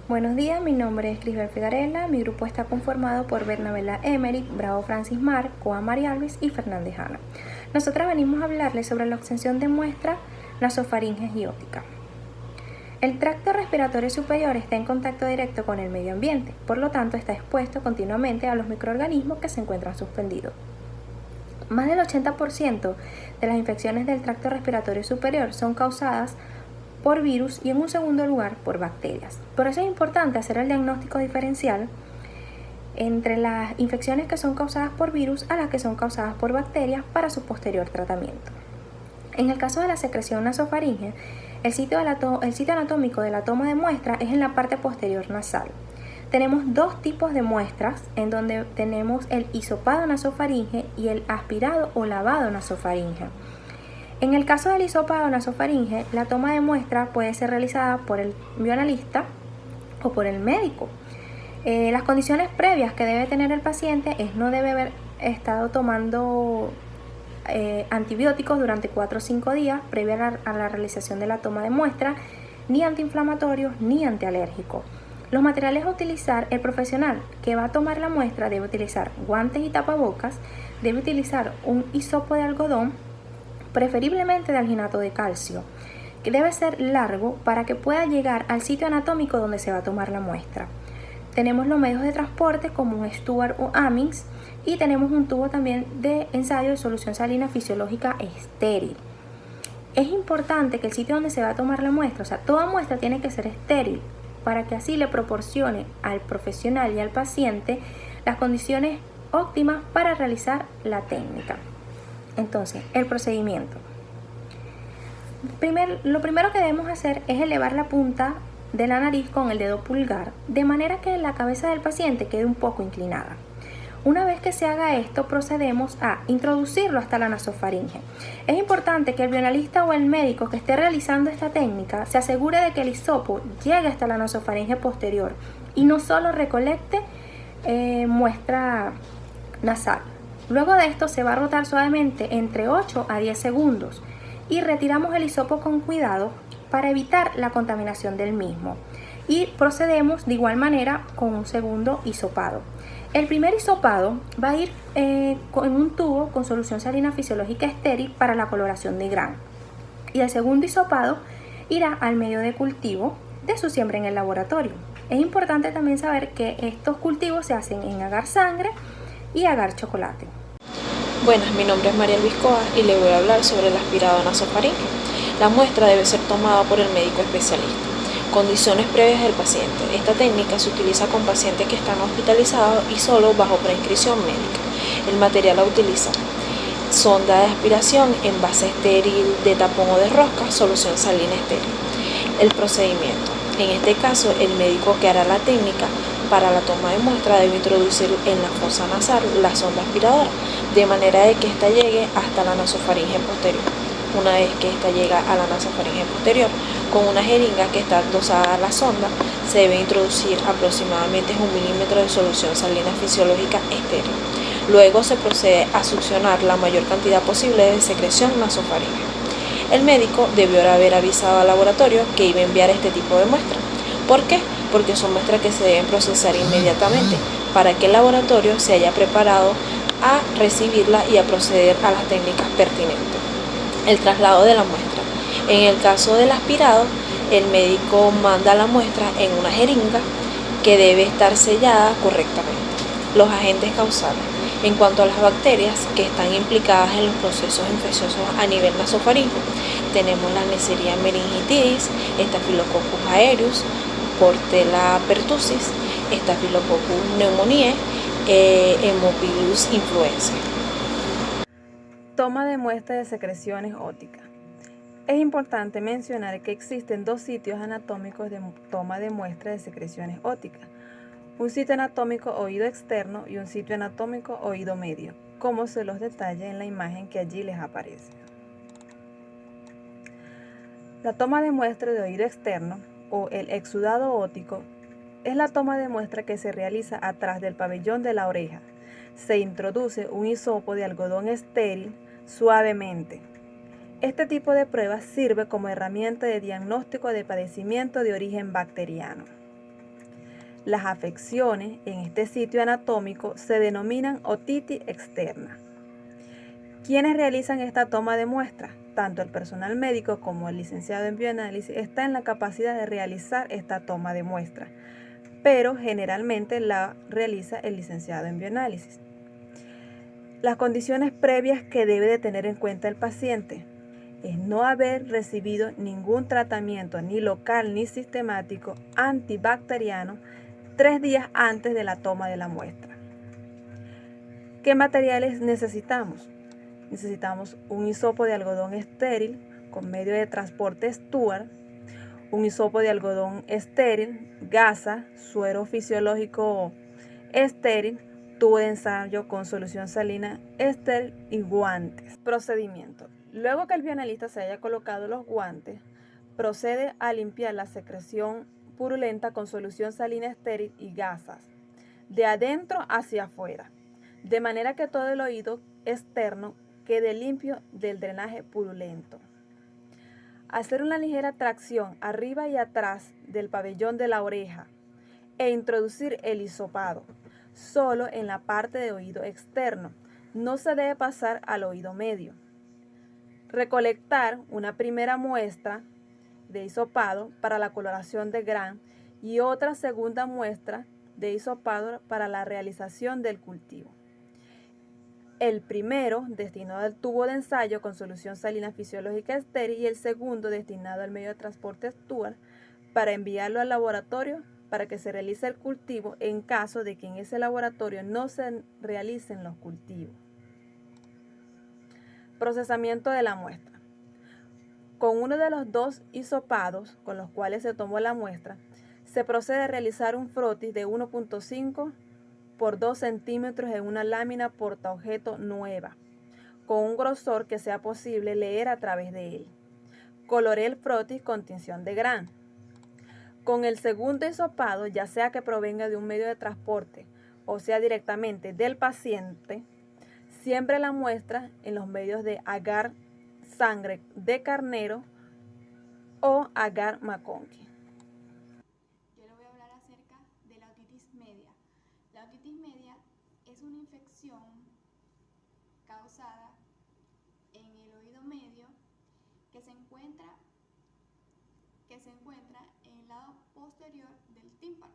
Buenos días, mi nombre es Crisbel Figarella. Mi grupo está conformado por Bernabela Emerick, Bravo Francis Mar, Coa María Alves y Fernández Ana. Nosotras venimos a hablarles sobre la obtención de muestras nasofaringes y óptica. El tracto respiratorio superior está en contacto directo con el medio ambiente, por lo tanto está expuesto continuamente a los microorganismos que se encuentran suspendidos. Más del 80% de las infecciones del tracto respiratorio superior son causadas por virus y en un segundo lugar por bacterias. Por eso es importante hacer el diagnóstico diferencial entre las infecciones que son causadas por virus a las que son causadas por bacterias para su posterior tratamiento. En el caso de la secreción nasofaringe, el sitio anatómico de la toma de muestra es en la parte posterior nasal. Tenemos dos tipos de muestras en donde tenemos el hisopado nasofaringe y el aspirado o lavado nasofaringe. En el caso del hisopado nasofaringe, la toma de muestra puede ser realizada por el bioanalista o por el médico. Las condiciones previas que debe tener el paciente es no debe haber estado tomando antibióticos durante 4 o 5 días previa a la realización de la toma de muestra, ni antiinflamatorios ni antialérgicos. Los materiales a utilizar: el profesional que va a tomar la muestra debe utilizar guantes y tapabocas, debe utilizar un hisopo de algodón, preferiblemente de alginato de calcio, que debe ser largo para que pueda llegar al sitio anatómico donde se va a tomar la muestra. Tenemos los medios de transporte como un Stuart o Amix y tenemos un tubo también de ensayo de solución salina fisiológica estéril. Es importante que el sitio donde se va a tomar la muestra, o sea, toda muestra tiene que ser estéril para que así le proporcione al profesional y al paciente las condiciones óptimas para realizar la técnica. Entonces, el procedimiento. Lo primero que debemos hacer es elevar la punta de la nariz con el dedo pulgar, de manera que la cabeza del paciente quede un poco inclinada. Una vez que se haga esto, procedemos a introducirlo hasta la nasofaringe. Es importante que el bioanalista o el médico que esté realizando esta técnica se asegure de que el hisopo llegue hasta la nasofaringe posterior y no solo recolecte muestra nasal. Luego de esto se va a rotar suavemente entre 8 a 10 segundos y retiramos el hisopo con cuidado para evitar la contaminación del mismo. Y procedemos de igual manera con un segundo hisopado. El primer hisopado va a ir en un tubo con solución salina fisiológica estéril para la coloración de grano. Y el segundo hisopado irá al medio de cultivo de su siembra en el laboratorio. Es importante también saber que estos cultivos se hacen en agar sangre y agar chocolate. Buenas, mi nombre es María Luis Coa y le voy a hablar sobre el aspirado nasofaringe. La muestra debe ser tomada por el médico especialista. Condiciones previas del paciente. Esta técnica se utiliza con pacientes que están hospitalizados y solo bajo prescripción médica. El material a utilizar: sonda de aspiración, envase estéril de tapón o de rosca, solución salina estéril. El procedimiento: en este caso, el médico que hará la técnica para la toma de muestra debe introducir en la fosa nasal la sonda aspiradora, de manera de que ésta llegue hasta la nasofaringe posterior. Una vez que ésta llega a la nasofaringe posterior, con una jeringa que está dosada a la sonda, se debe introducir aproximadamente 1 milímetro de solución salina fisiológica estéril. Luego se procede a succionar la mayor cantidad posible de secreción nasofaringe. El médico debió haber avisado al laboratorio que iba a enviar este tipo de muestra. ¿Por qué? Porque son muestras que se deben procesar inmediatamente para que el laboratorio se haya preparado a recibirla y a proceder a las técnicas pertinentes. El traslado de la muestra. En el caso del aspirado, el médico manda la muestra en una jeringa que debe estar sellada correctamente. Los agentes causales. En cuanto a las bacterias que están implicadas en los procesos infecciosos a nivel nasofaríngeo, tenemos la Neisseria meningitidis, Staphylococcus aureus, Portella pertussis, Staphylococcus pneumoniae, Haemophilus influenzae. Toma de muestra de secreciones ópticas. Es importante mencionar que existen dos sitios anatómicos de toma de muestra de secreciones ópticas: un sitio anatómico oído externo y un sitio anatómico oído medio, como se los detalla en la imagen que allí les aparece. La toma de muestra de oído externo o el exudado óptico es la toma de muestra que se realiza atrás del pabellón de la oreja. Se introduce un hisopo de algodón estéril suavemente. Este tipo de prueba sirve como herramienta de diagnóstico de padecimiento de origen bacteriano. Las afecciones en este sitio anatómico se denominan otitis externa. ¿Quiénes realizan esta toma de muestra? Tanto el personal médico como el licenciado en bioanálisis está en la capacidad de realizar esta toma de muestra, pero generalmente la realiza el licenciado en bioanálisis. Las condiciones previas que debe de tener en cuenta el paciente es no haber recibido ningún tratamiento ni local ni sistemático antibacteriano 3 días antes de la toma de la muestra. ¿Qué materiales necesitamos? Necesitamos un hisopo de algodón estéril con medio de transporte Stuart, un hisopo de algodón estéril, gasa, suero fisiológico estéril, tubo de ensayo con solución salina estéril y guantes. Procedimiento. Luego que el bioanalista se haya colocado los guantes, procede a limpiar la secreción purulenta con solución salina estéril y gasas, de adentro hacia afuera, de manera que todo el oído externo quede limpio del drenaje purulento. Hacer una ligera tracción arriba y atrás del pabellón de la oreja e introducir el hisopado solo en la parte de oído externo. No se debe pasar al oído medio. Recolectar una primera muestra de hisopado para la coloración de Gram y otra segunda muestra de hisopado para la realización del cultivo. El primero destinado al tubo de ensayo con solución salina fisiológica estéril y el segundo destinado al medio de transporte Stuart para enviarlo al laboratorio para que se realice el cultivo en caso de que en ese laboratorio no se realicen los cultivos. Procesamiento de la muestra. Con uno de los 2 hisopados con los cuales se tomó la muestra, se procede a realizar un frotis de 1.5 por 2 centímetros en una lámina portaobjeto nueva, con un grosor que sea posible leer a través de él. Coloré el frotis con tinción de Gram. Con el segundo hisopado, ya sea que provenga de un medio de transporte o sea directamente del paciente, siembre la muestra en los medios de agar sangre de carnero o agar McConkey. Yo le voy a hablar acerca de la otitis media. La otitis media es una infección causada en el oído medio que se encuentra en el lado posterior del tímpano.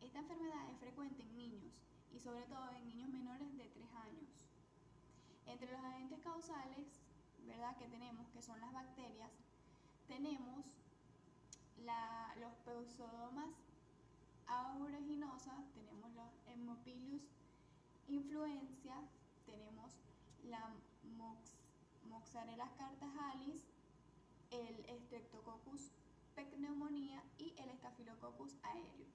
Esta enfermedad es frecuente en niños y sobre todo en niños menores de 3 años. Entre los agentes causales, ¿verdad?, que tenemos, que son las bacterias, tenemos los pseudomonas aeruginosa, tenemos los Haemophilus influenza, tenemos la Moxarella cartajalis, el Streptococcus pneumoniae y el Staphylococcus aureus.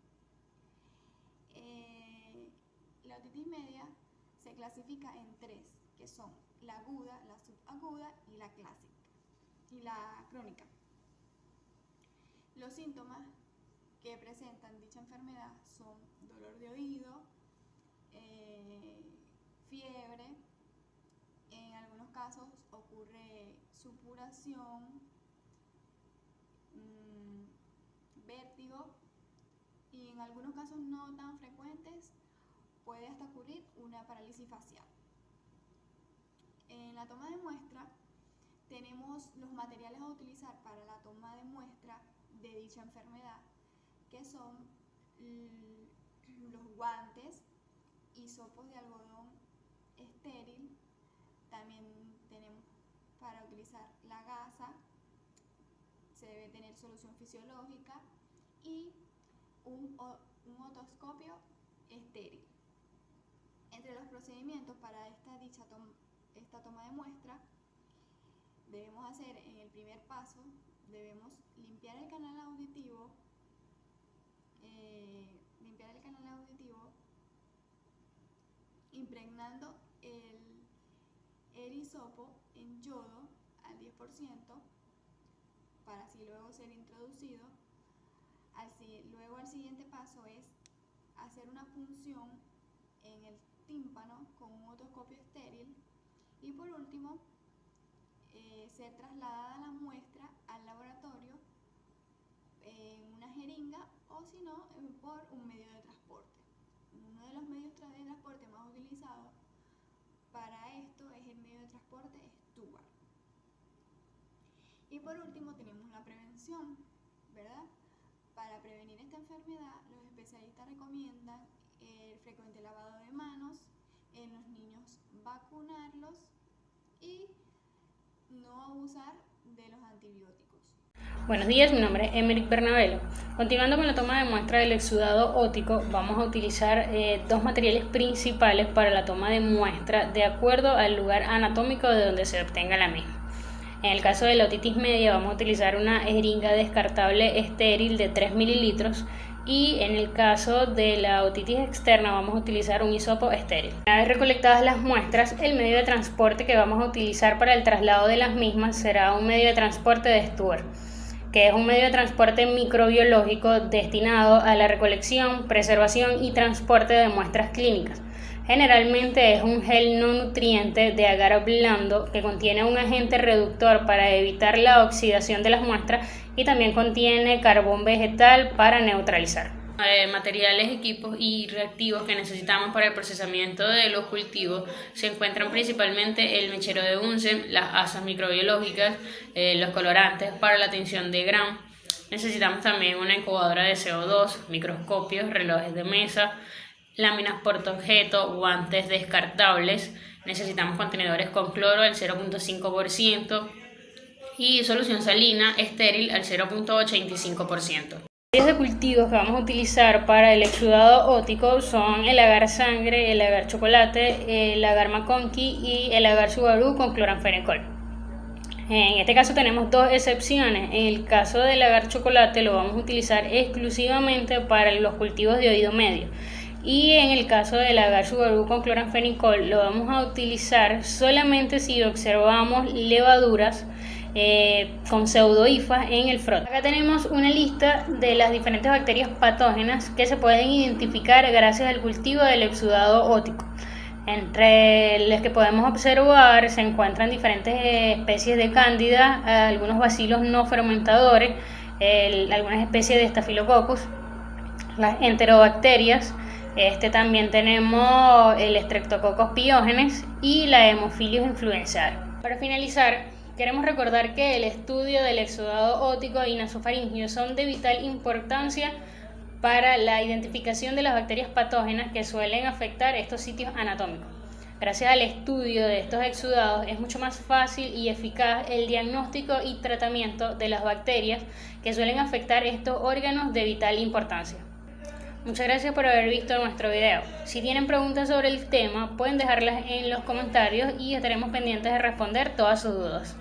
La otitis media se clasifica en 3, que son la aguda, la subaguda y la clásica y la crónica. Los síntomas que presentan dicha enfermedad son dolor de oído, fiebre, en algunos casos ocurre supuración, vértigo y en algunos casos no tan frecuentes puede hasta ocurrir una parálisis facial. En la toma de muestra tenemos los materiales a utilizar para la toma de muestra de dicha enfermedad, que son los guantes, hisopos de algodón estéril, también tenemos para utilizar la gasa, se debe tener solución fisiológica y un otoscopio estéril. Entre los procedimientos para esta toma de muestra, debemos hacer en el primer paso, debemos limpiar el canal auditivo, impregnando el hisopo en yodo al 10%, para así luego ser introducido. Luego el siguiente paso es hacer una punción en el tímpano con un otoscopio estéril y por último ser trasladada la muestra al laboratorio en una jeringa o si no por un medio de transporte. Uno de los medios de transporte más utilizados para esto es el medio de transporte Stuart. Y por último tenemos la prevención, ¿verdad? Para prevenir esta enfermedad, los especialistas recomiendan el frecuente lavado de manos, en los niños vacunarlos y no abusar de los antibióticos. Buenos días, mi nombre es Emerick Bernabelo. Continuando con la toma de muestra del exudado óptico, vamos a utilizar dos materiales principales para la toma de muestra de acuerdo al lugar anatómico de donde se obtenga la misma. En el caso de la otitis media vamos a utilizar una jeringa descartable estéril de 3 mililitros y en el caso de la otitis externa vamos a utilizar un hisopo estéril. Una vez recolectadas las muestras, el medio de transporte que vamos a utilizar para el traslado de las mismas será un medio de transporte de Stuart, que es un medio de transporte microbiológico destinado a la recolección, preservación y transporte de muestras clínicas. Generalmente es un gel no nutriente de agar blando que contiene un agente reductor para evitar la oxidación de las muestras y también contiene carbón vegetal para neutralizar. Materiales, equipos y reactivos que necesitamos para el procesamiento de los cultivos se encuentran principalmente el mechero de Bunsen, las asas microbiológicas, los colorantes para la tinción de Gram. Necesitamos también una incubadora de CO2, microscopios, relojes de mesa, láminas portaobjeto, guantes descartables. Necesitamos contenedores con cloro al 0.5% y solución salina estéril al 0.85%. Los de cultivos que vamos a utilizar para el exudado óptico son el agar sangre, el agar chocolate, el agar McConkey y el agar Subaru con cloranfenicol. En este caso tenemos dos excepciones. En el caso del agar chocolate lo vamos a utilizar exclusivamente para los cultivos de oído medio. Y en el caso del agar Subaru con cloranfenicol lo vamos a utilizar solamente si observamos levaduras con pseudohifas en el frote. Acá tenemos una lista de las diferentes bacterias patógenas que se pueden identificar gracias al cultivo del exudado óptico. Entre las que podemos observar se encuentran diferentes especies de cándida, algunos bacilos no fermentadores, algunas especies de Staphylococcus, las enterobacterias. También tenemos el Streptococcus pyogenes y la Haemophilus influenzae. Para finalizar, queremos recordar que el estudio del exudado óptico y nasofaringio son de vital importancia para la identificación de las bacterias patógenas que suelen afectar estos sitios anatómicos. Gracias al estudio de estos exudados es mucho más fácil y eficaz el diagnóstico y tratamiento de las bacterias que suelen afectar estos órganos de vital importancia. Muchas gracias por haber visto nuestro video. Si tienen preguntas sobre el tema, pueden dejarlas en los comentarios y estaremos pendientes de responder todas sus dudas.